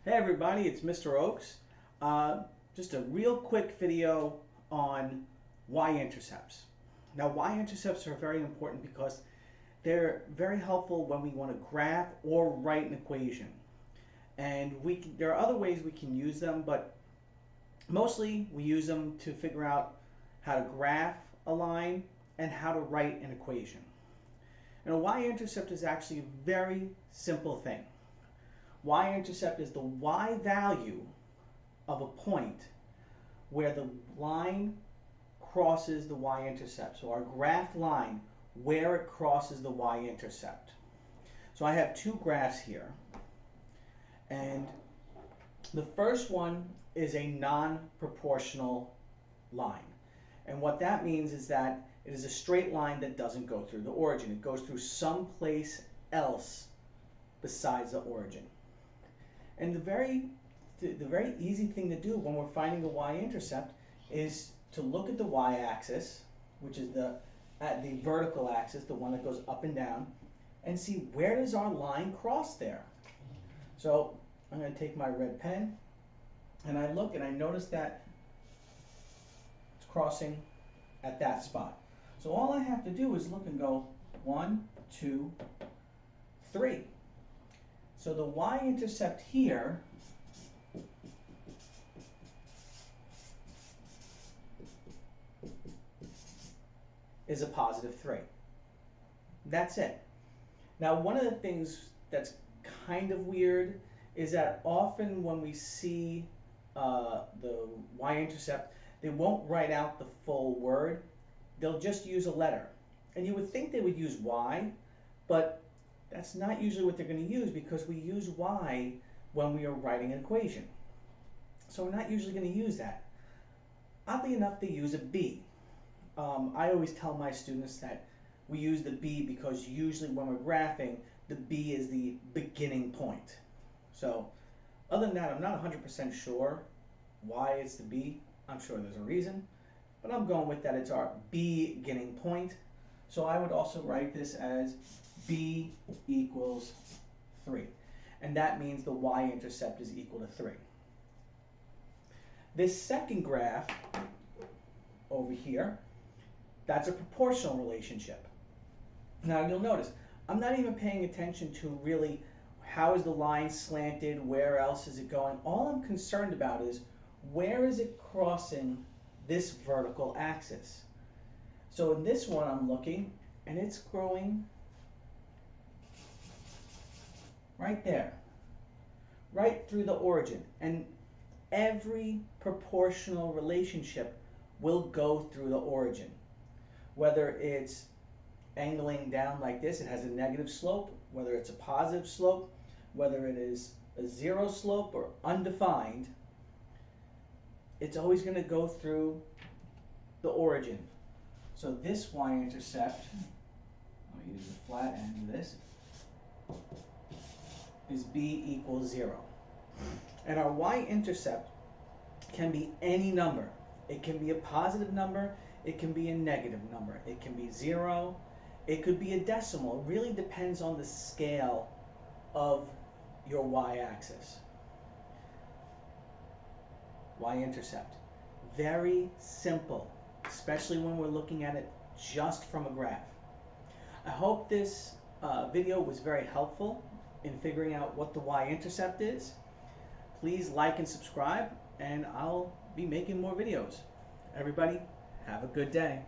Hey everybody, it's Mr. Oaks. Just a real quick video on y-intercepts. Now y-intercepts are very important because they're very helpful when we want to graph or write an equation. And there are other ways we can use them, but mostly we use them to figure out how to graph a line and how to write an equation. And a y-intercept is actually a very simple thing. Y-intercept is the y value of a point where the line crosses the y-intercept. So our graph line, where it crosses the y-intercept. So I have two graphs here. And the first one is a non-proportional line. And what that means is that it is a straight line that doesn't go through the origin. It goes through some place else besides the origin. And the very easy thing to do when we're finding a y-intercept is to look at the y-axis, which is the vertical axis, the one that goes up and down, and see where does our line cross there. So I'm going to take my red pen, and I look and I notice that it's crossing at that spot. So all I have to do is look and go 1, 2, 3. So the y-intercept here is a positive 3. That's it. Now, one of the things that's kind of weird is that often when we see the y-intercept, they won't write out the full word. They'll just use a letter. And you would think they would use y, but that's not usually what they're going to use because we use y when we are writing an equation. So we're not usually going to use that. Oddly enough, they use a b. I always tell my students that we use the b because usually when we're graphing, the b is the beginning point. So other than that, I'm not 100% sure why it's the b. I'm sure there's a reason, but I'm going with that it's our beginning point. So I would also write this as b equals 3. And that means the y-intercept is equal to 3. This second graph over here, that's a proportional relationship. Now you'll notice, I'm not even paying attention to really how is the line slanted, where else is it going. All I'm concerned about is where is it crossing this vertical axis. So in this one I'm looking and it's growing right there, right through the origin. And every proportional relationship will go through the origin. Whether it's angling down like this, it has a negative slope, whether it's a positive slope, whether it is a zero slope or undefined, it's always going to go through the origin. So this y-intercept, I'll use the flat end of this, is b equals 0. And our y-intercept can be any number. It can be a positive number, it can be a negative number, it can be 0, it could be a decimal. It really depends on the scale of your y-axis. Y-intercept. Very simple, especially when we're looking at it just from a graph. I hope this video was very helpful in figuring out what the y-intercept is. Please like and subscribe, and I'll be making more videos. Everybody, have a good day.